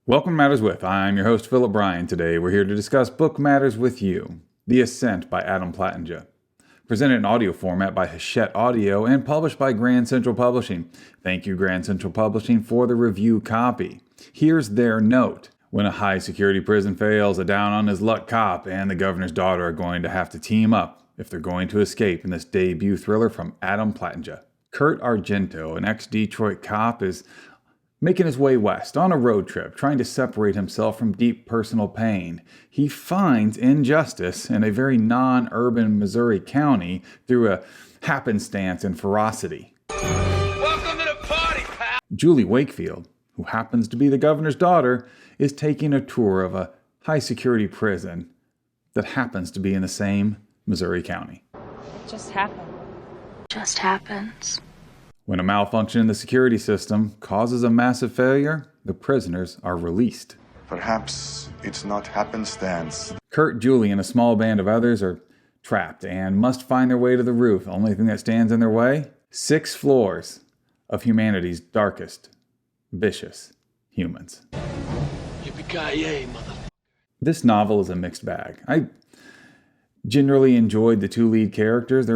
Welcome to Matters With. I'm your host, ThisPhillipBrian. Today we're here to discuss Book Matters with You, The Ascent by Adam Plantinga. Presented in audio format by Hachette Audio and published by Grand Central Publishing. Thank you, Grand Central Publishing, for the review copy. Here's their note. When a high-security prison fails, a down-on-his-luck cop and the governor's daughter are going to have to team up if they're going to escape in this debut thriller from Adam Plantinga. Kurt Argento, an ex-Detroit cop, is making his way west on a road trip, trying to separate himself from deep personal pain. He finds injustice in a very non-urban Missouri county through a happenstance and ferocity. Welcome to the party, pal! Julie Wakefield, who happens to be the governor's daughter, is taking a tour of a high-security prison that happens to be in the same Missouri county. It just happened. Just happens. When a malfunction in the security system causes a massive failure, the prisoners are released. Perhaps it's not happenstance. Kurt, Julie, and a small band of others are trapped and must find their way to the roof. The only thing that stands in their way? 6 floors of humanity's darkest, vicious humans. Yippee-ki-yay, motherfucker. This novel is a mixed bag. I generally enjoyed the 2 lead characters.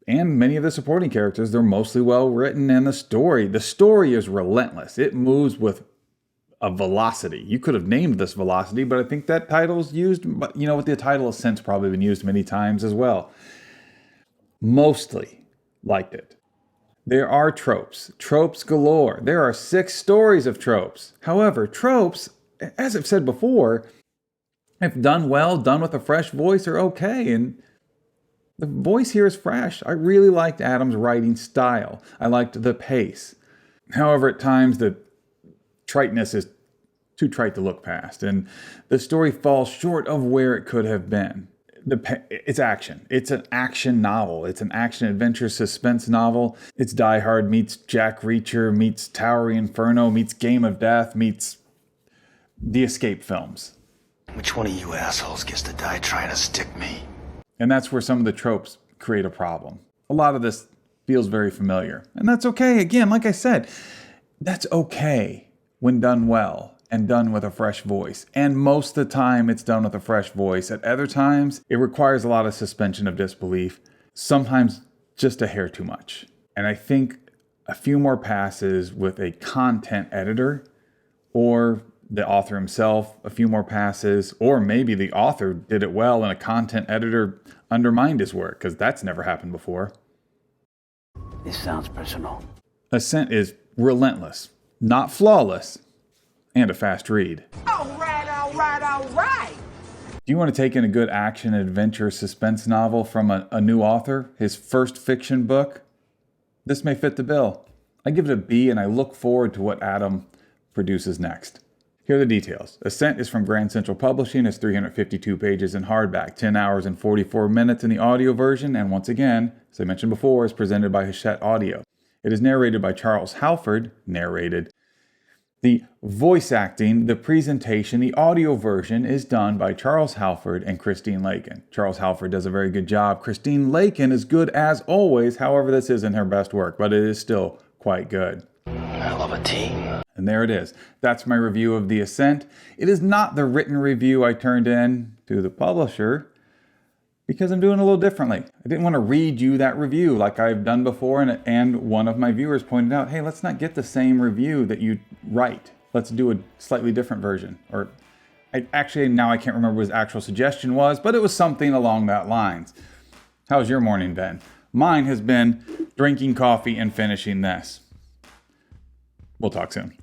And many of the supporting characters, they're mostly well written, and the story is relentless. It moves with a velocity. You could have named this Velocity, but I think that title's used, but you know what, the title Ascent's probably been used many times as well. Mostly liked it. There are tropes galore. There are 6 stories of tropes. However, tropes, as I've said before, if done well, done with a fresh voice, are okay, and the voice here is fresh. I really liked Adam's writing style. I liked the pace. However, at times the triteness is too trite to look past, and the story falls short of where it could have been. It's action. It's an action novel. It's an action-adventure suspense novel. It's Die Hard meets Jack Reacher meets Towery Inferno meets Game of Death meets the Escape films. Which one of you assholes gets to die trying to stick me? And that's where some of the tropes create a problem. A lot of this feels very familiar. And that's okay. Again, like I said, that's okay when done well and done with a fresh voice. And most of the time it's done with a fresh voice. At other times, it requires a lot of suspension of disbelief. Sometimes just a hair too much. And I think a few more passes with a content editor or the author himself, a few more passes, or maybe the author did it well and a content editor undermined his work, because that's never happened before. This sounds personal. Ascent is relentless, not flawless, and a fast read. All right. Do you want to take in a good action, adventure, suspense novel from a new author, his first fiction book? This may fit the bill. I give it a B, and I look forward to what Adam produces next. Here are the details. Ascent is from Grand Central Publishing. It's 352 pages in hardback, 10 hours and 44 minutes in the audio version, and once again, as I mentioned before, is presented by Hachette Audio. It is narrated by Charles Halford, The voice acting, the presentation, the audio version is done by Charles Halford and Christine Lakin. Charles Halford does a very good job. Christine Lakin is good as always. However, this isn't her best work, but it is still quite good. Hell of a team. And there it is. That's my review of The Ascent. It is not the written review I turned in to the publisher because I'm doing it a little differently. I didn't want to read you that review like I've done before, and one of my viewers pointed out, hey, let's not get the same review that you write. Let's do a slightly different version. Or now I can't remember what his actual suggestion was, but it was something along that lines. How's your morning been? Mine has been drinking coffee and finishing this. We'll talk soon.